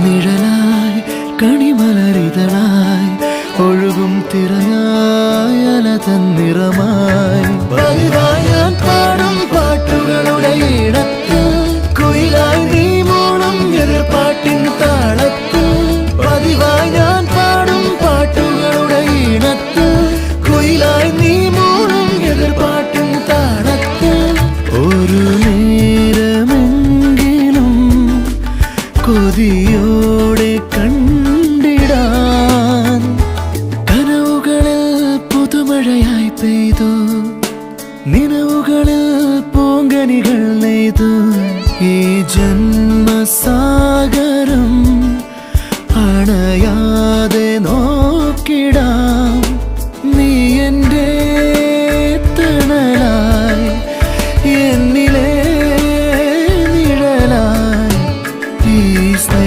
നിഴലായി കണിമലരിതളായി ഒഴുകും തിരയായി അല തന്നിറമായി പതിവായി ഞാൻ പാടും പാട്ടുകളുടെ ഇടത്തിൽ കുയിലായി നീ മൂളും എതിർപ്പാട്ടിൻ താളത്തിൽ പതിവായി ഞാൻ പാടും പാട്ടുകളുടെ ഇടത്തിൽ കുയിലായി നീ മൂളും എതിർപ്പാട്ടിൻ താളത്തിൽ ഒരു നേരമെങ്കിലും കൊതിയോടെ കണ്ടിടാൻ കനവുകളിൽ പുതുമഴയായി പെയ്തു നിലവുകളിൽ പൂങ്കനികൾ നെയ്തു ഈ ജന്മസാ